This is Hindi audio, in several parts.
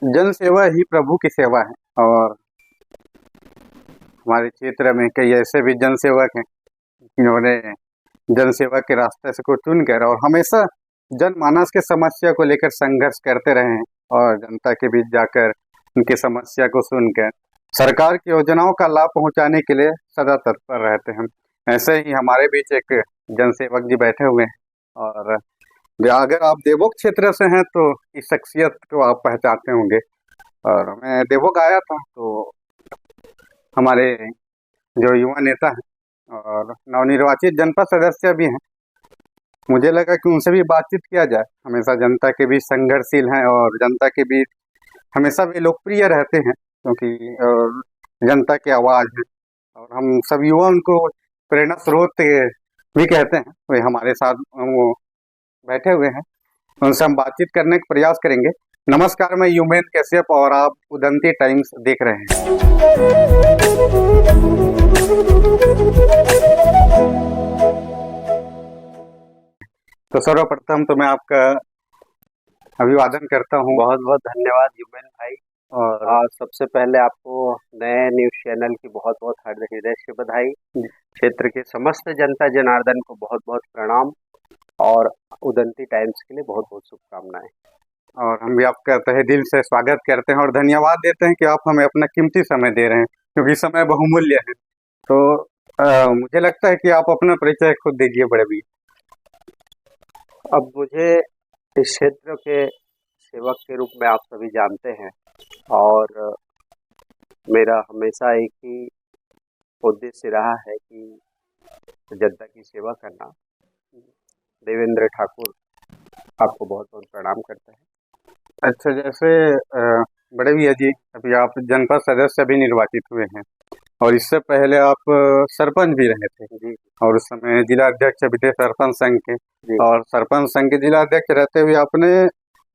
जन सेवा ही प्रभु की सेवा है। और हमारे क्षेत्र में कई ऐसे भी जन सेवक हैं जिन्होंने जन सेवा के रास्ते से को चुनकर और हमेशा जनमानस के समस्या को लेकर संघर्ष करते रहे हैं और जनता के बीच जाकर उनकी समस्या को सुनकर सरकार की योजनाओं का लाभ पहुंचाने के लिए सदा तत्पर रहते हैं। ऐसे ही हमारे बीच एक जन सेवक जी बैठे हुए हैं और अगर आप देवोग क्षेत्र से हैं तो इस शख्सियत को आप पहचानते होंगे। और मैं देवोग आया था तो हमारे जो युवा नेता हैं और नवनिर्वाचित जनपद सदस्य भी हैं, मुझे लगा कि उनसे भी बातचीत किया जाए। हमेशा जनता के बीच संघर्षशील हैं और जनता के बीच हमेशा वे लोकप्रिय रहते हैं क्योंकि जनता की आवाज़ है और हम सब युवा उनको प्रेरणा स्रोत भी कहते हैं। वे हमारे साथ वो बैठे हुए हैं, उनसे हम बातचीत करने का प्रयास करेंगे। नमस्कार, मैं यूमेन कश्यप और आप उदंती टाइम्स देख रहे हैं। तो सर्वप्रथम तो मैं आपका अभिवादन करता हूँ। बहुत बहुत धन्यवाद यूमेन भाई। और सबसे पहले आपको नए न्यूज़ चैनल की बहुत बहुत हृदय से बधाई। क्षेत्र के समस्त जनता जनार्दन को बहुत बहुत प्रणाम और उदंती टाइम्स के लिए बहुत बहुत शुभकामनाएं। और हम भी आपका तहे दिल से स्वागत करते हैं और धन्यवाद देते हैं कि आप हमें अपना कीमती समय दे रहे हैं क्योंकि समय बहुमूल्य है। तो मुझे लगता है कि आप अपना परिचय खुद दीजिए बड़े भी। अब मुझे इस क्षेत्र के सेवक के रूप में आप सभी जानते हैं और मेरा हमेशा एक ही उद्देश्य रहा है कि जनता की सेवा करना। देवेंद्र ठाकुर आपको बहुत बहुत प्रणाम करता है। अच्छा, जैसे बड़े भैया जी, अभी आप जनपद सदस्य भी निर्वाचित हुए हैं और इससे पहले आप सरपंच भी रहे थे जी और उस समय जिला अध्यक्ष भी थे सरपंच संघ के। जी और सरपंच संघ के जिला अध्यक्ष रहते हुए आपने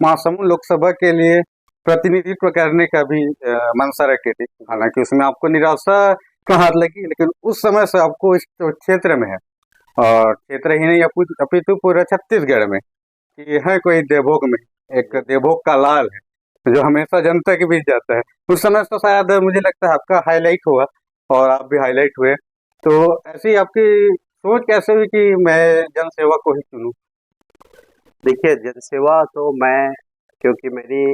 महासमुंद लोकसभा के लिए प्रतिनिधित्व करने का भी मंशा रखी थी। हालांकि उसमें आपको निराशा का हाथ लगी, लेकिन उस समय से आपको इस जो क्षेत्र में है और क्षेत्र ही नहीं अपितु पूरे छत्तीसगढ़ में कि है कोई देवभोग में एक देवभोग का लाल है जो हमेशा जनता के बीच जाता है। उस समय तो शायद मुझे लगता है आपका हाईलाइट हुआ और आप भी हाईलाइट हुए। तो ऐसी आपकी सोच कैसे हुई कि मैं जन सेवा को ही चुनूं? देखिए, जनसेवा तो मैं, क्योंकि मेरी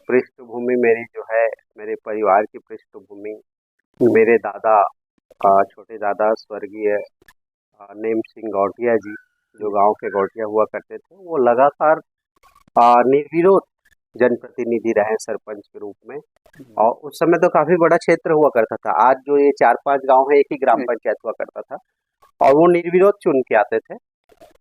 पृष्ठभूमि मेरी जो है, मेरे परिवार की पृष्ठभूमि, मेरे दादा छोटे दादा स्वर्गीय नेम सिंह गौटिया जी, जो गांव के गौटिया हुआ करते थे, वो लगातार निर्विरोध जनप्रतिनिधि रहे सरपंच के रूप में। और उस समय तो काफी बड़ा क्षेत्र हुआ करता था। आज जो ये 4-5 गांव है, एक ही ग्राम पंचायत हुआ करता था और वो निर्विरोध चुन के आते थे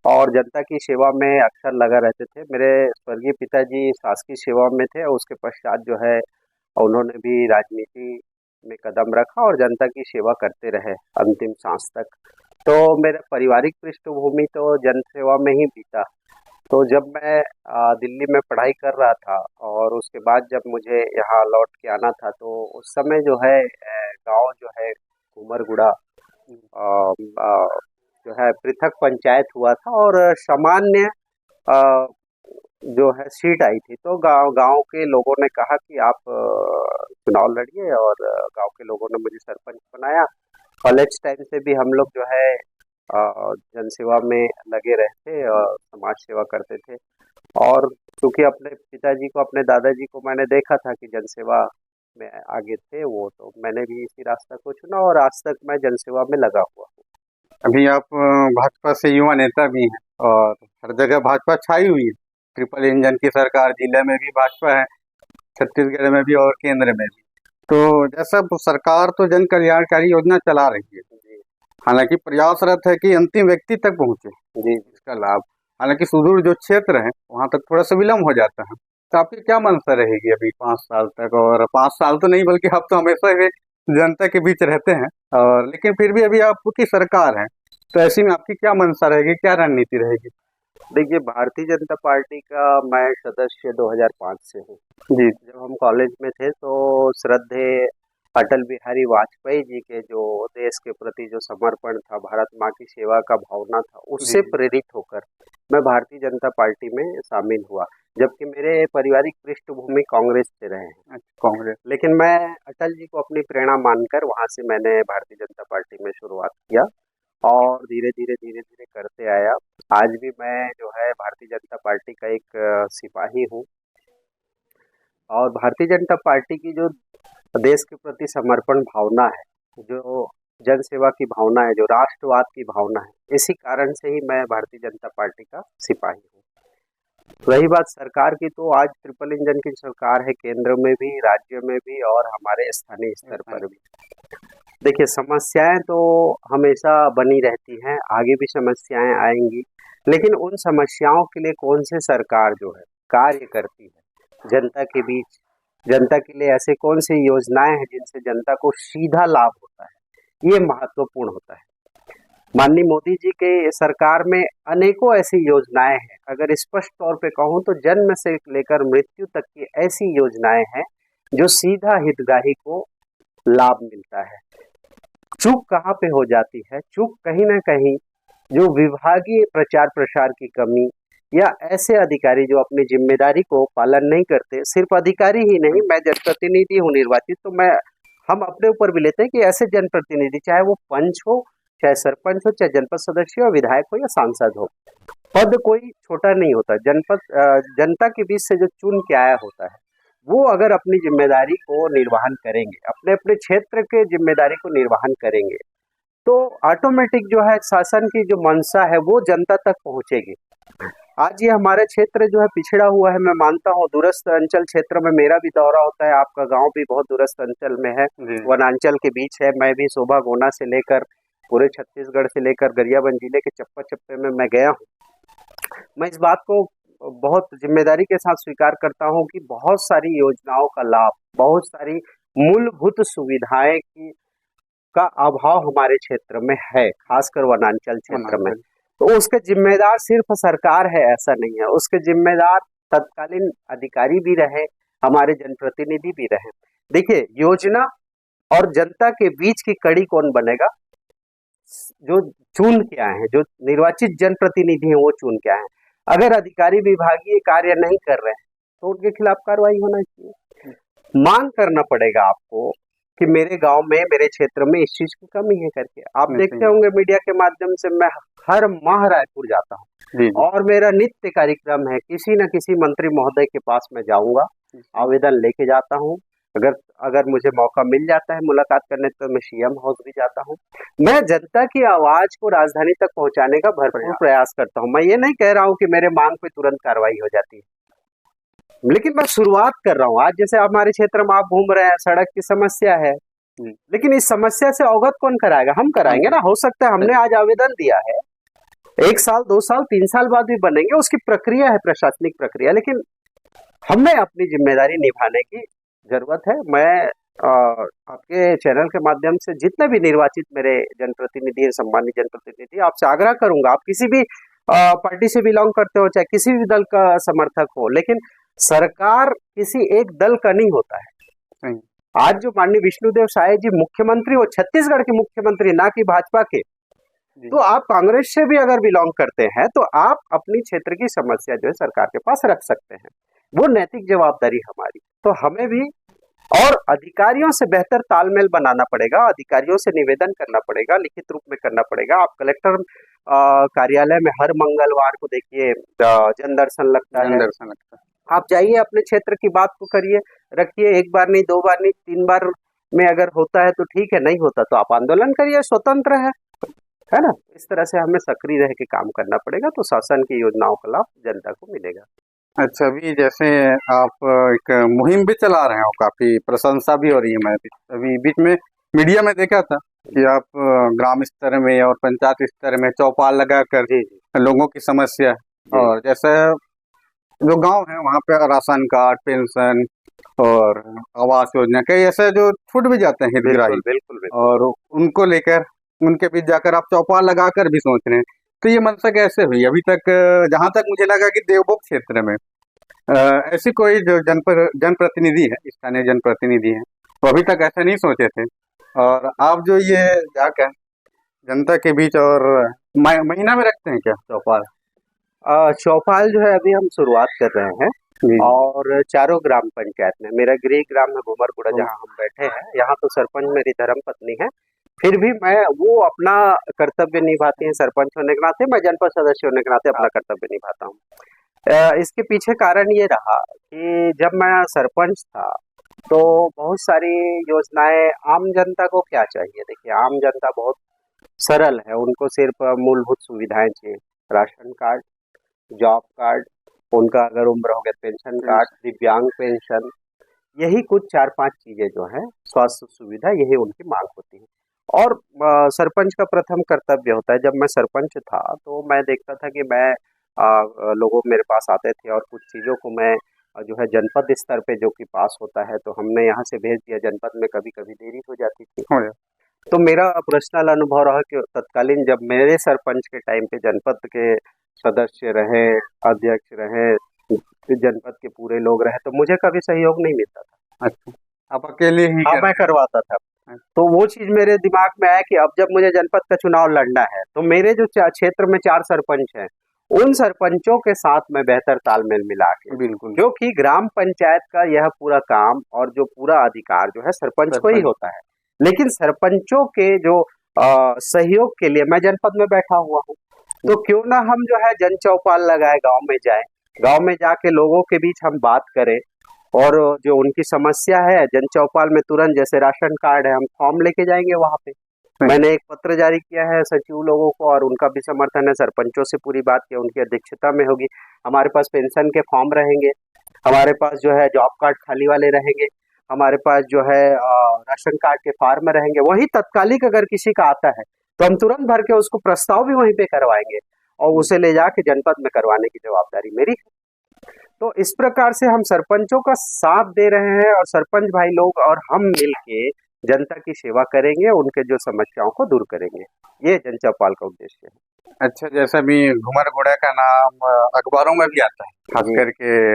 और जनता की सेवा में अक्सर लगा रहते थे। मेरे स्वर्गीय पिताजी शासकीय सेवा में थे और उसके पश्चात जो है उन्होंने भी राजनीति में कदम रखा और जनता की सेवा करते रहे अंतिम सांस तक। तो मेरा पारिवारिक पृष्ठभूमि तो जनसेवा में ही बीता। तो जब मैं दिल्ली में पढ़ाई कर रहा था और उसके बाद जब मुझे यहाँ लौट के आना था, तो उस समय जो है गांव जो है उमरगुड़ा जो है पृथक पंचायत हुआ था और सामान्य अ, जो है सीट आई थी। तो गांव गांव के लोगों ने कहा कि आप चुनाव लड़िए और गांव के लोगों ने मुझे सरपंच बनाया। कॉलेज टाइम से भी हम लोग जो है जनसेवा में लगे रहते और समाज सेवा करते थे। और चूंकि अपने पिताजी को, अपने दादाजी को मैंने देखा था कि जनसेवा में आगे थे वो, तो मैंने भी इसी रास्ता को चुना और आज तक मैं जनसेवा में लगा हुआ हूँ। अभी आप भाजपा से युवा नेता भी हैं और हर जगह भाजपा छाई हुई है। ट्रिपल इंजन की सरकार, जिले में भी भाजपा है, छत्तीसगढ़ में भी और केंद्र में भी। तो जैसा सरकार तो जन कल्याणकारी योजना चला रही है, जी हालांकि प्रयासरत है कि अंतिम व्यक्ति तक पहुंचे जी इसका लाभ। हालांकि सुदूर जो क्षेत्र है वहां तक थोड़ा सा विलम्ब हो जाता है। तो आपकी क्या मंशा रहेगी अभी 5 साल तक? और 5 साल तो नहीं बल्कि आप तो हमेशा ही जनता के बीच रहते हैं, और लेकिन फिर भी अभी आपकी सरकार है, तो ऐसी में आपकी क्या मंशा रहेगी, क्या रणनीति रहेगी? देखिए, भारतीय जनता पार्टी का मैं सदस्य 2005 से हूँ। जी। जब हम कॉलेज में थे तो श्रद्धेय अटल बिहारी वाजपेयी जी के जो देश के प्रति जो समर्पण था, भारत माँ की सेवा का भावना था, उससे जी। प्रेरित होकर मैं भारतीय जनता पार्टी में शामिल हुआ। जबकि मेरे पारिवारिक पृष्ठभूमि कांग्रेस से रहे हैं, अच्छा, कांग्रेस। लेकिन मैं अटल जी को अपनी प्रेरणा मानकर वहां से मैंने भारतीय जनता पार्टी में शुरुआत किया और धीरे धीरे करते आया। आज भी मैं जो है भारतीय जनता पार्टी का एक सिपाही हूँ और भारतीय जनता पार्टी की जो देश के प्रति समर्पण भावना है, जो जन सेवा की भावना है, जो राष्ट्रवाद की भावना है, इसी कारण से ही मैं भारतीय जनता पार्टी का सिपाही हूँ। रही बात सरकार की, तो आज ट्रिपल इंजन की सरकार है, केंद्र में भी, राज्य में भी और हमारे स्थानीय स्तर पर भी। देखिए, समस्याएं तो हमेशा बनी रहती हैं, आगे भी समस्याएं आएंगी, लेकिन उन समस्याओं के लिए कौन सी सरकार जो है कार्य करती है जनता के बीच, जनता के लिए ऐसे कौन सी योजनाएं हैं जिनसे जनता को सीधा लाभ होता है, ये महत्वपूर्ण होता है। माननीय मोदी जी के सरकार में अनेकों ऐसी योजनाएं हैं। अगर स्पष्ट तौर पे कहूँ तो जन्म से लेकर मृत्यु तक की ऐसी योजनाएं हैं जो सीधा हितग्राही को लाभ मिलता है। चूक कहाँ पे हो जाती है? चूक कहीं ना कहीं जो विभागीय प्रचार प्रसार की कमी या ऐसे अधिकारी जो अपनी जिम्मेदारी को पालन नहीं करते। सिर्फ अधिकारी ही नहीं, मैं जनप्रतिनिधि हूँ निर्वाचित, तो मैं हम अपने ऊपर भी लेते हैं कि ऐसे जनप्रतिनिधि, चाहे वो पंच हो, चाहे सरपंच हो, चाहे जनपद सदस्य हो, विधायक हो या सांसद हो, पद कोई छोटा नहीं होता। जनता के बीच से जो चुन के आया होता है, वो अगर अपनी जिम्मेदारी को निर्वहन करेंगे, अपने अपने क्षेत्र के जिम्मेदारी को निर्वहन करेंगे, तो ऑटोमेटिक जो है शासन की जो मंशा है वो जनता तक पहुंचेगी। आज ये हमारा क्षेत्र जो है पिछड़ा हुआ है, मैं मानता हूँ। दूरस्थ अंचल क्षेत्र में मेरा भी दौरा होता है, आपका गांव भी बहुत दूरस्थ अंचल में है, वनांचल के बीच है। मैं भी शोभा गोना से लेकर पूरे छत्तीसगढ़ से लेकर गरियाबंद जिले के चप्पा चप्पे में मैं गया हूँ। मैं इस बात को बहुत जिम्मेदारी के साथ स्वीकार करता हूँ कि बहुत सारी योजनाओं का लाभ, बहुत सारी मूलभूत सुविधाएं की का अभाव हमारे क्षेत्र में है, खासकर वनांचल क्षेत्र में। तो उसके जिम्मेदार सिर्फ सरकार है ऐसा नहीं है, उसके जिम्मेदार तत्कालीन अधिकारी भी रहे, हमारे जनप्रतिनिधि भी रहे। देखिए, योजना और जनता के बीच की कड़ी कौन बनेगा? जो चुन के आए हैं, जो निर्वाचित जनप्रतिनिधि हैं, वो चुन के आए हैं। अगर अधिकारी विभागीय कार्य नहीं कर रहे हैं तो उनके खिलाफ कार्रवाई होना चाहिए। मांग करना पड़ेगा आपको कि मेरे गांव में, मेरे क्षेत्र में इस चीज की कमी है करके। आप देखते होंगे मीडिया के माध्यम से, मैं हर माह रायपुर जाता हूँ और मेरा नित्य कार्यक्रम है, किसी न किसी मंत्री महोदय के पास मैं जाऊंगा, आवेदन लेके जाता हूँ। अगर मुझे मौका मिल जाता है मुलाकात करने तो मैं सीएम हाउस भी जाता हूँ। मैं जनता की आवाज को राजधानी तक पहुंचाने का भरपूर प्रयास करता हूँ। मैं ये नहीं कह रहा हूँ कि मेरे मांग पे तुरंत कार्रवाई हो जाती है, लेकिन मैं शुरुआत कर रहा हूँ। आज जैसे हमारे क्षेत्र में आप घूम रहे हैं, सड़क की समस्या है, लेकिन इस समस्या से अवगत कौन कराएगा? हम कराएंगे ना। हो सकता है हमने आज आवेदन दिया है, 1 साल 2 साल 3 साल बाद भी बनेंगे, उसकी प्रक्रिया है, प्रशासनिक प्रक्रिया, लेकिन हमें अपनी जिम्मेदारी निभाने की जरूरत है। मैं आपके चैनल के माध्यम से जितने भी निर्वाचित मेरे जनप्रतिनिधि हैं, सम्मानित जनप्रतिनिधि, आपसे आग्रह करूंगा, आप किसी भी पार्टी से बिलोंग करते हो, चाहे किसी भी दल का समर्थक हो, लेकिन सरकार किसी एक दल का नहीं होता है। आज जो माननीय विष्णुदेव साय जी मुख्यमंत्री हो, छत्तीसगढ़ के मुख्यमंत्री, ना कि भाजपा के, तो आप कांग्रेस से भी अगर बिलोंग करते हैं तो आप अपनी क्षेत्र की समस्या जो है सरकार के पास रख सकते हैं। वो नैतिक जवाबदारी हमारी। तो हमें भी और अधिकारियों से बेहतर तालमेल बनाना पड़ेगा, अधिकारियों से निवेदन करना पड़ेगा, लिखित रूप में करना पड़ेगा। आप कलेक्टर कार्यालय में हर मंगलवार को देखिए जन दर्शन लगता है, आप जाइए, अपने क्षेत्र की बात को करिए, रखिए। 1 बार नहीं, 2 बार नहीं, 3 बार में अगर होता है तो ठीक है, नहीं होता तो आप आंदोलन करिए, स्वतंत्र है ना। इस तरह से हमें सक्रिय रह के काम करना पड़ेगा, तो शासन की योजनाओं का लाभ जनता को मिलेगा। अच्छा, अभी जैसे आप एक मुहिम भी चला रहे हो, काफी प्रशंसा भी हो रही है। मैं अभी बीच में मीडिया में देखा था कि आप ग्राम स्तर में और पंचायत स्तर में चौपाल लगाकर लोगों की समस्या, और जैसे जो गांव है वहाँ पे राशन कार्ड, पेंशन और आवास योजना, कई ऐसे जो छूट भी जाते हैं हितग्राही, बिल्कुल, और उनको लेकर उनके बीच जाकर आप चौपाल लगाकर भी सोच रहे हैं। तो ये मंशा कैसे हुई? अभी तक जहां तक मुझे लगा कि देवभोग क्षेत्र में ऐसी कोई जो जनप्रतिनिधि है, स्थानीय जनप्रतिनिधि है, तो अभी तक ऐसे नहीं सोचे थे। और आप जो ये क्या कहें, जनता के बीच और महीना में रखते हैं क्या चौपाल? चौपाल जो है अभी हम शुरुआत कर रहे हैं। जी। और चारों ग्राम पंचायत में, मेरा गृह ग्राम है घुमरपुरा तो जहाँ हम बैठे हैं, यहाँ तो सरपंच मेरी धर्म पत्नी है। फिर भी मैं वो अपना कर्तव्य निभाती हैं सरपंच होने के नाते, मैं जनपद सदस्य होने के नाते अपना कर्तव्य निभाता हूँ। इसके पीछे कारण ये रहा कि जब मैं सरपंच था तो बहुत सारी योजनाएं आम जनता को क्या चाहिए। देखिए, आम जनता बहुत सरल है, उनको सिर्फ मूलभूत सुविधाएं चाहिए। राशन कार्ड, जॉब कार्ड, उनका अगर उम्र हो गया पेंशन कार्ड, दिव्यांग पेंशन, यही कुछ 4-5 चीजें जो है, स्वास्थ्य सुविधा, यही उनकी मांग होती है। और सरपंच का प्रथम कर्तव्य होता है, जब मैं सरपंच था तो मैं देखता था कि मैं लोगों मेरे पास आते थे और कुछ चीज़ों को मैं जो है जनपद स्तर पे जो कि पास होता है तो हमने यहाँ से भेज दिया, जनपद में कभी कभी देरी हो जाती थी। हो गया। तो मेरा पर्सनल अनुभव रहा कि तत्कालीन जब मेरे सरपंच के टाइम पे जनपद के सदस्य रहे, अध्यक्ष रहे, जनपद के पूरे लोग रहे, तो मुझे कभी सहयोग नहीं मिलता था। अच्छा, आप अकेले ही हाँ, मैं करते करवाता था। हैं? तो वो चीज़ मेरे दिमाग में आया कि अब जब मुझे जनपद का चुनाव लड़ना है, तो मेरे जो क्षेत्र में 4 सरपंच हैं, उन सरपंचों के साथ मैं बेहतर तालमेल मिला के, बिल्कुल। क्योंकि ग्राम पंचायत का यह पूरा काम और जो पूरा अधिकार जो है सरपंच को ही होता है। लेकिन सरपंचों के जो सहयोग के लिए मैं जनपद में बैठा हुआ हूँ, तो क्यों ना हम जो है जन चौपाल लगाए, गाँव में जाएँ, गाँव में जाके लोगों के बीच हम बात करें और जो उनकी समस्या है जन चौपाल में तुरंत, जैसे राशन कार्ड है, हम फॉर्म लेके जाएंगे वहां पे। मैंने एक पत्र जारी किया है सचिव लोगों को और उनका भी समर्थन है, सरपंचों से पूरी बात की, उनकी अध्यक्षता में होगी। हमारे पास पेंशन के फॉर्म रहेंगे, हमारे पास जो है जॉब कार्ड खाली वाले रहेंगे, हमारे पास जो है राशन कार्ड के फॉर्म रहेंगे। वही तत्कालिक अगर किसी का आता है तो हम तुरंत भर के उसको प्रस्ताव भी वहीं पे करवाएंगे और उसे ले जाके जनपद में करवाने की जवाबदारी मेरी है। तो इस प्रकार से हम सरपंचों का साथ दे रहे हैं और सरपंच भाई लोग और हम मिलके जनता की सेवा करेंगे, उनके जो समस्याओं को दूर करेंगे। ये जन चौपाल का उद्देश्य है। अच्छा, जैसा भी घुमरगुड़ा का नाम अखबारों में भी आता है, खास जी। करके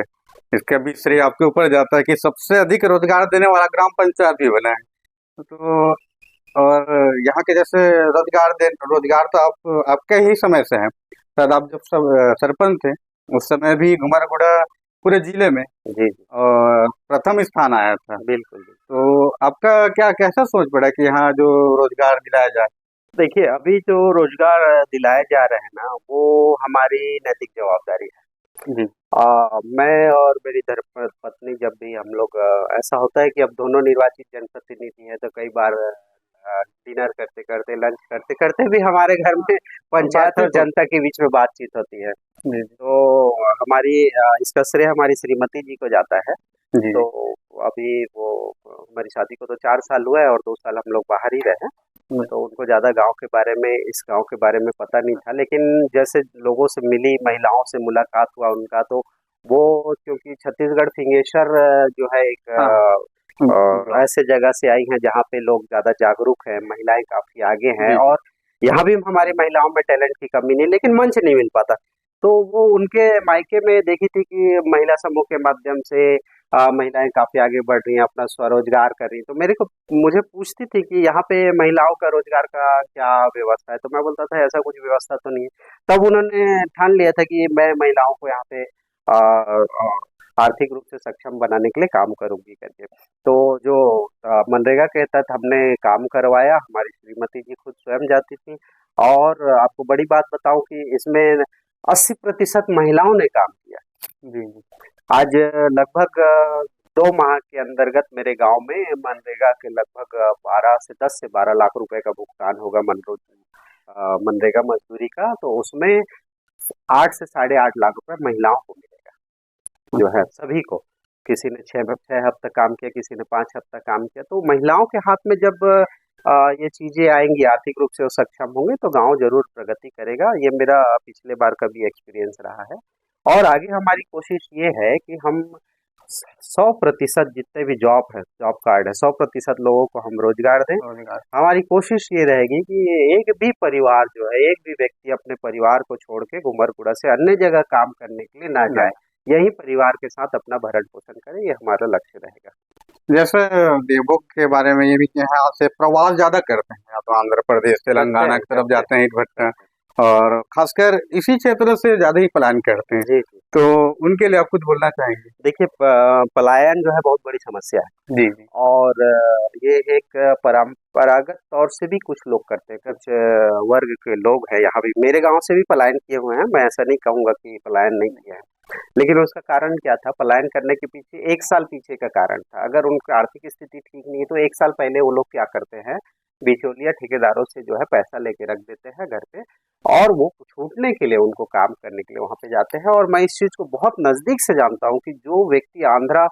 इसका भी श्रेय आपके ऊपर जाता है कि सबसे अधिक रोजगार देने वाला ग्राम पंचायत भी बना है। तो और यहाँ के जैसे रोजगार तो आपके ही समय से है। शायद आप जब सब सरपंच थे उस समय भी घुमरगुड़ा पूरे जिले में जी, जी। प्रथम स्थान आया था। बिल्कुल, बिल्कुल। तो आपका क्या कैसा सोच पड़ा कि यहाँ जो रोजगार दिलाया जाए? देखिए, अभी जो रोजगार दिलाए जा रहे हैं ना, वो हमारी नैतिक जवाबदारी है। जी। मैं और मेरी धर्मपत्नी जब भी हम लोग ऐसा होता है कि अब दोनों निर्वाचित जनप्रतिनिधि हैं, तो कई बार डिनर करते-करते, लंच करते-करते भी हमारे घर में पंचायत और जनता के बीच में बातचीत होती है। जी। तो हमारी इसका श्रेय हमारी श्रीमती जी को जाता है। जी। तो अभी वो हमारी शादी को तो 4 साल हुआ है और 2 साल हम लोग बाहर ही रहे। तो उनको ज़्यादा गाँव के बारे में, इस गाँव के बारे में पता नहीं था, लेकिन जैसे लोगों से मिली, महिलाओं से मुलाकात हुआ उनका, तो वो क्योंकि छत्तीसगढ़ फिंगेश्वर जो है एक ऐसे जगह से आई हैं जहाँ पे लोग ज़्यादा जागरूक हैं, महिलाएं काफ़ी आगे हैं और यहाँ भी हमारी महिलाओं में टैलेंट की कमी नहीं, लेकिन मंच नहीं मिल पाता। तो वो उनके मायके में देखी थी कि महिला समूह के माध्यम से महिलाएं काफ़ी आगे बढ़ रही हैं, अपना स्वरोजगार कर रही हैं। तो मुझे पूछती थी कि यहाँ पे महिलाओं का रोजगार का क्या व्यवस्था है? तो मैं बोलता था ऐसा कुछ व्यवस्था तो नहीं है। तब उन्होंने ठान लिया था कि मैं महिलाओं को यहाँ पे आर्थिक रूप से सक्षम बनाने के लिए काम करूंगी करके। तो जो मनरेगा के तहत हमने काम करवाया, हमारी श्रीमती जी खुद स्वयं जाती थी और आपको बड़ी बात बताऊं कि इसमें 80% महिलाओं ने काम किया। जी। आज लगभग 2 माह के अंतर्गत मेरे गांव में मनरेगा के लगभग 10 से 12 लाख रुपए का भुगतान होगा मनरेगा मजदूरी का। तो उसमें 8 से 8.5 लाख रुपए महिलाओं को मिलेगा, जो है सभी को। किसी ने 6 हफ्ता काम किया, किसी ने 5 हफ्ता काम किया। तो महिलाओं के हाथ में जब ये चीजें आएंगी, आर्थिक रूप से वो सक्षम होंगे, तो गांव जरूर प्रगति करेगा। ये मेरा पिछले बार का भी एक्सपीरियंस रहा है। और आगे हमारी कोशिश ये है कि हम 100% जितने भी जॉब कार्ड है, 100% लोगों को हम रोजगार दें। हमारी कोशिश ये रहेगी कि एक भी परिवार जो है, एक भी व्यक्ति अपने परिवार को छोड़ के घुमरपुरा से अन्य जगह काम करने के लिए ना जाए, यही परिवार के साथ अपना भरण पोषण करे, ये हमारा लक्ष्य रहेगा। जैसे देवों के बारे में ये भी कि यहाँ से प्रवास ज्यादा करते हैं, या तो आंध्र प्रदेश तेलंगाना की तरफ जाते हैं ईट भट्टा, और खासकर इसी क्षेत्र से ज्यादा ही पलायन करते हैं। जी जी। तो उनके लिए आप कुछ बोलना चाहेंगे? देखिए पलायन जो है बहुत बड़ी समस्या है, जी जी। और ये एक परंपरागत तौर से भी कुछ लोग करते हैं, कुछ वर्ग के लोग हैं यहाँ भी, मेरे गांव से भी पलायन किए हुए हैं, मैं ऐसा नहीं कहूँगा कि पलायन नहीं किया है। लेकिन उसका कारण क्या था? पलायन करने के पीछे 1 साल पीछे का कारण था। अगर उनकी आर्थिक स्थिति ठीक नहीं है तो 1 साल पहले वो लोग क्या करते हैं, बिचौलिया ठेकेदारों से जो है पैसा लेके रख देते हैं घर पे, और वो छूटने के लिए, उनको काम करने के लिए वहाँ पे जाते हैं। और मैं इस चीज़ को बहुत नज़दीक से जानता हूँ कि जो व्यक्ति आंध्रा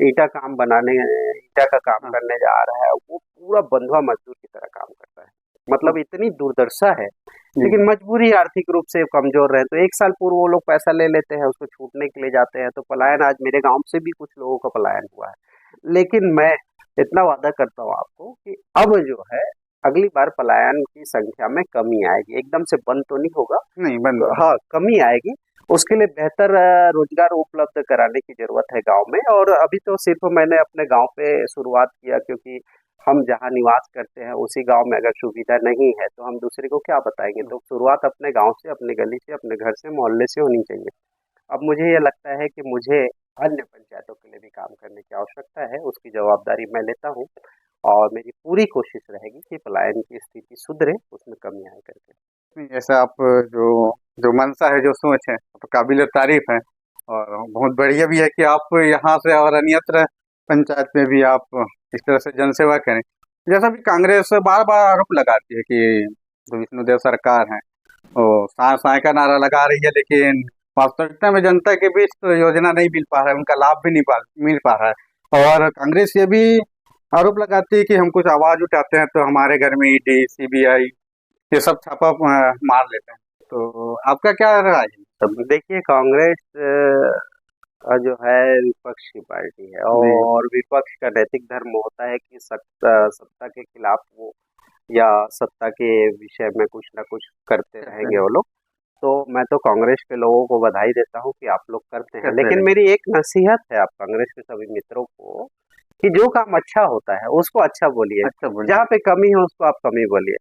ईंटा का काम हाँ। करने जा रहा है, वो पूरा बंधुआ मजदूर की तरह काम करता है। मतलब इतनी दुर्दशा है, जी। लेकिन मजबूरी आर्थिक रूप से कमज़ोर रहे, तो 1 साल पूर्व वो लोग पैसा ले लेते हैं, उसको छूटने के लिए जाते हैं। तो पलायन आज मेरे गाँव से भी कुछ लोगों का पलायन हुआ है। लेकिन मैं इतना वादा करता हूँ आपको कि अब जो है, अगली बार पलायन की संख्या में कमी आएगी। एकदम से बंद तो नहीं होगा, नहीं बंद। हाँ, कमी आएगी। उसके लिए बेहतर रोजगार उपलब्ध कराने की जरूरत है गांव में। और अभी तो सिर्फ मैंने अपने गांव पे शुरुआत किया, क्योंकि हम जहां निवास करते हैं उसी गांव में अगर सुविधा नहीं है तो हम दूसरे को क्या बताएंगे। तो शुरुआत अपने गांव से, अपने गली से, अपने घर से, मोहल्ले से होनी चाहिए। अब मुझे ये लगता है कि मुझे अन्य पंचायतों के लिए भी काम करने की आवश्यकता है, उसकी जवाबदारी मैं लेता हूँ, और मेरी पूरी कोशिश रहेगी कि पलायन की स्थिति सुधरे, उसमें कमी आए करके। नहीं, ऐसा आप जो जो मंशा है, जो सोच है, तो काबिल तारीफ है, और बहुत बढ़िया भी है कि आप यहाँ से और अन्यत्र पंचायत में भी आप इस तरह से जनसेवा करें। जैसा भी कांग्रेस बार बार आरोप लगाती है कि जो विष्णुदेव सरकार है वो साय साय का नारा लगा रही है, लेकिन वास्तविकता में जनता के बीच तो योजना नहीं मिल पा रहा है, उनका लाभ भी नहीं मिल पा रहा है। और कांग्रेस ये भी आरोप लगाती है कि हम कुछ आवाज उठाते हैं तो हमारे घर में ईडी सीबीआई ये सब छापा मार लेते हैं। तो आपका क्या राय है? तब देखिए, कांग्रेस जो है विपक्षी पार्टी है, जी। और विपक्ष का नैतिक धर्म होता है कि सत्ता के खिलाफ वो, या सत्ता के विषय में कुछ ना कुछ करते रहेंगे वो लोग। तो मैं तो कांग्रेस के लोगों को बधाई देता हूँ कि आप लोग करते हैं। लेकिन मेरी एक नसीहत है आप कांग्रेस के सभी मित्रों को, कि जो काम अच्छा होता है उसको अच्छा बोलिए, अच्छा बोलिए। जहाँ पे कमी है उसको आप कमी बोलिए।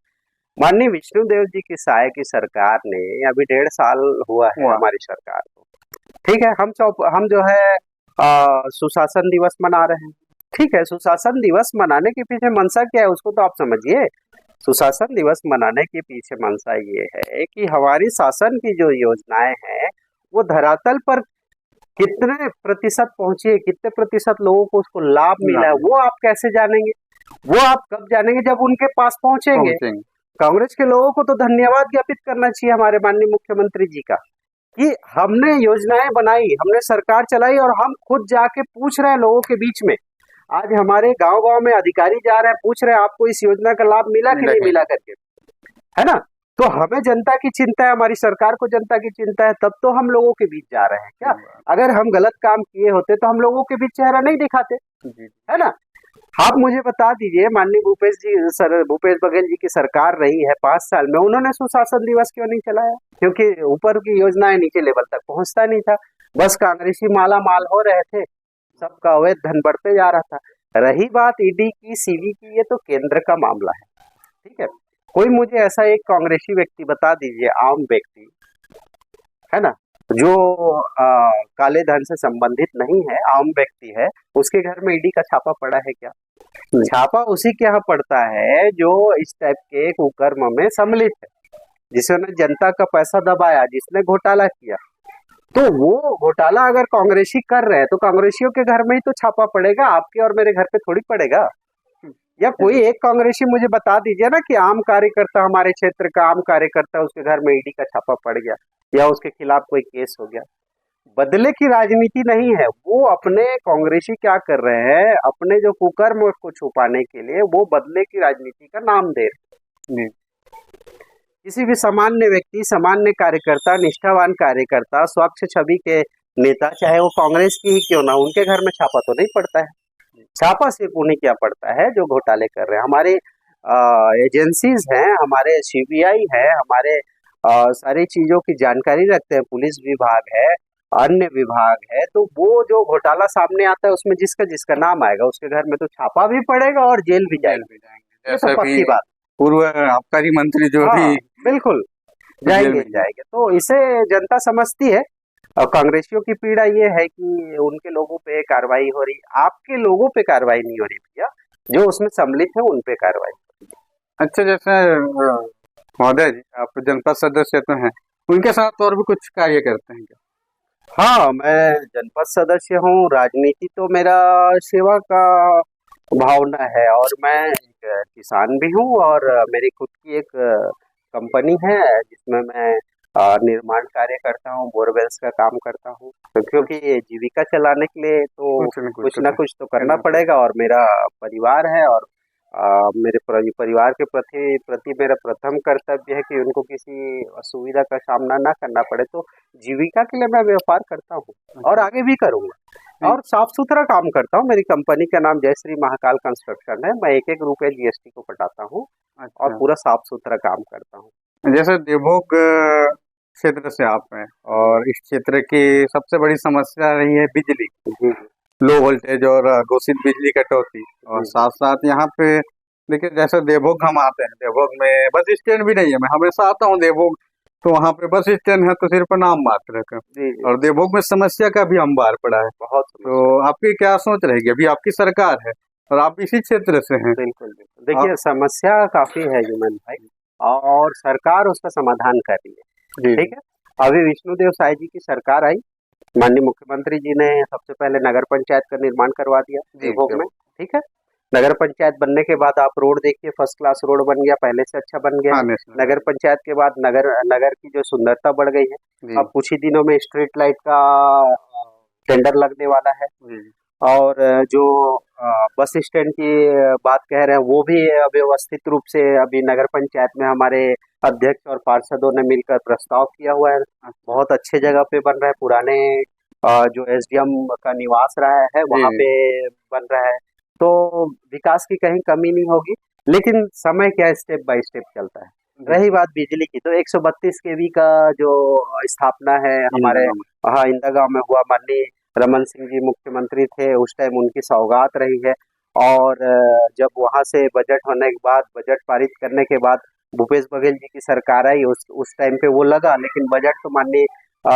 माननीय विष्णुदेव जी की साय की सरकार ने, अभी 1.5 साल हुआ है हमारी सरकार को, ठीक है। हम जो है सुशासन दिवस मना रहे हैं, ठीक है। सुशासन दिवस मनाने के पीछे मंशा क्या है उसको तो आप समझिए। सुशासन दिवस मनाने के पीछे मंशा ये है कि हमारी शासन की जो योजनाएं हैं वो धरातल पर कितने प्रतिशत पहुंची है, कितने प्रतिशत लोगों को उसको लाभ मिला है, वो आप कैसे जानेंगे? वो आप कब जानेंगे? जब उनके पास पहुंचेंगे। कांग्रेस के लोगों को तो धन्यवाद ज्ञापित करना चाहिए हमारे माननीय मुख्यमंत्री जी का, कि हमने योजनाएं बनाई, हमने सरकार चलाई, और हम खुद जाके पूछ रहे हैं लोगों के बीच में। आज हमारे गांव गांव में अधिकारी जा रहे हैं, पूछ रहे हैं आपको इस योजना का लाभ मिला कि नहीं मिला करके, है ना। तो हमें जनता की चिंता है, हमारी सरकार को जनता की चिंता है, तब तो हम लोगों के बीच जा रहे हैं क्या? अगर हम गलत काम किए होते तो हम लोगों के बीच चेहरा नहीं दिखाते, है ना। आप मुझे बता दीजिए, माननीय भूपेश बघेल जी की सरकार रही है 5 साल में, उन्होंने सुशासन दिवस क्यों नहीं चलाया? क्योंकि ऊपर की योजनाएं नीचे लेवल तक पहुंचता नहीं था, बस कांग्रेसी माला माल हो रहे थे, सबका अवैध धन बढ़ते जा रहा था। रही बात ईडी की, सीबी की, ये तो केंद्र का मामला है, ठीक है। कोई मुझे ऐसा एक कांग्रेसी व्यक्ति बता दीजिए, आम व्यक्ति, है ना, जो काले धन से संबंधित नहीं है, आम व्यक्ति है, उसके घर में ईडी का छापा पड़ा है क्या? छापा उसी के यहाँ पड़ता है जो इस टाइप के कुकर्म में सम्मिलित है, जिसने जनता का पैसा दबाया, जिसने घोटाला किया। तो वो घोटाला अगर कांग्रेसी कर रहे हैं तो कांग्रेसियों के घर में ही तो छापा पड़ेगा, आपके और मेरे घर पे थोड़ी पड़ेगा। या कोई एक कांग्रेसी मुझे बता दीजिए ना कि आम कार्यकर्ता, हमारे क्षेत्र का आम कार्यकर्ता, उसके घर में ईडी का छापा पड़ गया या उसके खिलाफ कोई केस हो गया। बदले की राजनीति नहीं है, वो अपने कांग्रेसी क्या कर रहे हैं, अपने जो कुकर्म को छुपाने के लिए वो बदले की राजनीति का नाम दे रहे हैं। किसी भी सामान्य व्यक्ति, सामान्य कार्यकर्ता, निष्ठावान कार्यकर्ता, स्वच्छ छवि के नेता, चाहे वो कांग्रेस की ही क्यों ना, उनके घर में छापा तो नहीं पड़ता है। छापा सिर्फ उन्हें क्या पड़ता है जो घोटाले कर रहे हैं। हमारे एजेंसीज हैं, हमारे सीबीआई है, हमारे सारी चीजों की जानकारी रखते हैं, पुलिस विभाग है, अन्य विभाग है, तो वो जो घोटाला सामने आता है उसमें जिसका जिसका नाम आएगा उसके घर में तो छापा भी पड़ेगा और जेल भी जाएंगे। ये तो जैसे भी पक्की बात। पूर्व आबकारी मंत्री जो हाँ भी बिल्कुल जेल जाएंगे में ही जाएंगे। तो इसे जनता समझती है। और कांग्रेसियों की पीड़ा ये है कि उनके लोगों पे कार्रवाई हो रही, आपके लोगों पे कार्रवाई नहीं हो रही भैया, जो उसमें सम्मिलित है उन पे कार्रवाई। अच्छा, जैसे महोदय जी आप जनपद सदस्य तो हैं, उनके साथ और भी कुछ कार्य करते हैं क्या? हाँ, मैं जनपद सदस्य हूँ। राजनीति तो मेरा सेवा का भावना है और मैं एक किसान भी हूँ और मेरी खुद की एक कंपनी है जिसमें मैं निर्माण कार्य करता हूँ, बोरवेल्स का काम करता हूँ। तो क्योंकि ये जीविका चलाने के लिए तो कुछ न कुछ ना कुछ तो करना पड़ेगा और मेरा परिवार है और मेरे परिवार के प्रति प्रति मेरा प्रथम कर्तव्य है कि उनको किसी असुविधा का सामना ना करना पड़े। तो जीविका के लिए मैं व्यापार करता हूँ और आगे भी करूँगा और साफ सुथरा काम करता हूँ। मेरी कंपनी का नाम जय श्री महाकाल कंस्ट्रक्शन है। मैं 1-1 रुपए जीएसटी को कटाता हूँ और अच्छा, पूरा साफ सुथरा काम करता हूँ। जैसे देवभोग क्षेत्र से आप हैं और इस क्षेत्र की सबसे बड़ी समस्या रही है बिजली, जी लो वोल्टेज और घोषित बिजली कटौती। और जी साथ साथ यहाँ पे देखिए, जैसे देवभोग हम आते हैं, देवभोग में बस स्टैंड भी नहीं है। मैं हमेशा आता हूँ देवभोग, तो वहाँ पे बस स्टैंड है तो सिर्फ नाम मात्र का। जी जी और देवभोग में समस्या का भी अंबार पड़ा है। बहुत तो समस्या। आपकी क्या सोच रहेगी? अभी आपकी सरकार है और आप इसी क्षेत्र से हैं। बिल्कुल बिल्कुल, देखिए समस्या काफी है जुम्मन भाई और सरकार उसका समाधान कर रही है। जी ठीक है, अभी विष्णुदेव साय जी की सरकार आई, माननीय मुख्यमंत्री जी ने सबसे पहले नगर पंचायत का निर्माण करवा दिया जी देवभोग में। ठीक है, नगर पंचायत बनने के बाद आप रोड देखिए, फर्स्ट क्लास रोड बन गया, पहले से अच्छा बन गया हाँ, है। नेशनल नगर पंचायत के बाद नगर नगर की जो सुंदरता बढ़ गई है। जी अब कुछ ही दिनों में स्ट्रीट लाइट का टेंडर लगने वाला है जी और जो बस स्टैंड की बात कह रहे हैं वो भी व्यवस्थित रूप से अभी नगर पंचायत में हमारे अध्यक्ष और पार्षदों ने मिलकर प्रस्ताव किया हुआ है। बहुत अच्छे जगह पे बन रहा है, पुराने जो एसडीएम का निवास रहा है वहां जी पे बन रहा है। तो विकास की कहीं कमी नहीं होगी, लेकिन समय क्या स्टेप बाय स्टेप चलता है। जी रही बात बिजली की, तो 132 केवी का जो स्थापना है हमारे हाँ इंदा गांव में हुआ, माननीय रमन सिंह जी मुख्यमंत्री थे उस टाइम, उनकी सौगात रही है। और जब वहां से बजट होने के बाद, बजट पारित करने के बाद भूपेश बघेल जी की सरकार आई, उस टाइम पे वो लगा, लेकिन बजट तो माननीय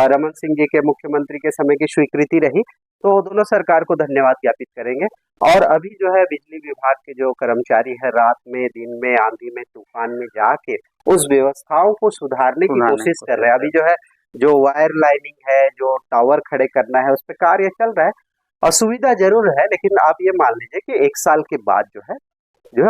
रमन सिंह जी के मुख्यमंत्री के समय की स्वीकृति रही। तो दोनों सरकार को धन्यवाद ज्ञापित करेंगे। और अभी जो है बिजली विभाग के जो कर्मचारी है रात में, दिन में, आंधी में, तूफान में जाके उस व्यवस्थाओं को सुधारने की कोशिश कर रहे हैं। अभी जो है जो वायर लाइनिंग है, जो टावर खड़े करना है, उस पर कार्य चल रहा है। असुविधा जरूर है, लेकिन आप ये मान लीजिए कि 1 साल के बाद जो है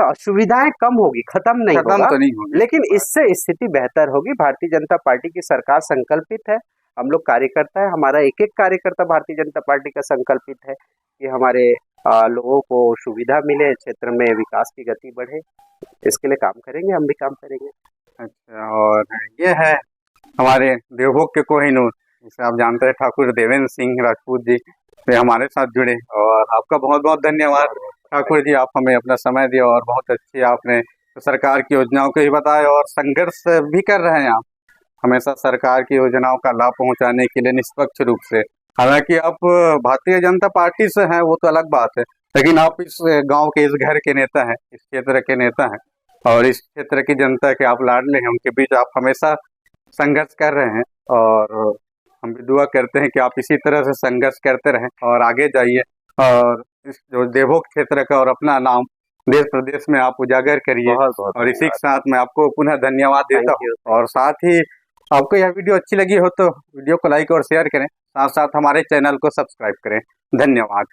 असुविधाएं कम होगी, खत्म नहीं होगा, तो नहीं होगी, लेकिन इससे स्थिति बेहतर होगी। भारतीय जनता पार्टी की सरकार संकल्पित है, हम लोग कार्यकर्ता है, हमारा एक एक कार्यकर्ता भारतीय जनता पार्टी का संकल्पित है कि हमारे लोगों को सुविधा मिले, क्षेत्र में विकास की गति बढ़े। इसके लिए काम करेंगे, हम भी काम करेंगे। अच्छा, और ये है हमारे देवभोग के कोहिनूर, जिसे आप जानते हैं ठाकुर देवेंद्र सिंह राजपूत जी, वे हमारे साथ जुड़े। और आपका बहुत बहुत धन्यवाद ठाकुर जी, आप हमें अपना समय दिया और बहुत अच्छी आपने सरकार की योजनाओं को ही बताया और संघर्ष भी कर रहे हैं आप हमेशा सरकार की योजनाओं का लाभ पहुंचाने के लिए निष्पक्ष रूप से। हालांकि आप भारतीय जनता पार्टी से हैं वो तो अलग बात है, लेकिन आप इस गांव के, इस घर के नेता हैं, इस क्षेत्र के नेता हैं और इस क्षेत्र की जनता के आप लाडले हैं। उनके बीच आप हमेशा संघर्ष कर रहे हैं और हम भी दुआ करते हैं कि आप इसी तरह से संघर्ष करते रहें और आगे जाइए और इस जो देवभोग क्षेत्र का और अपना नाम देश प्रदेश में आप उजागर करिए। और इसी के साथ मैं आपको पुनः धन्यवाद देता हूँ और साथ ही आपको यह वीडियो अच्छी लगी हो तो वीडियो को लाइक और शेयर करें, साथ साथ हमारे चैनल को सब्सक्राइब करें। धन्यवाद।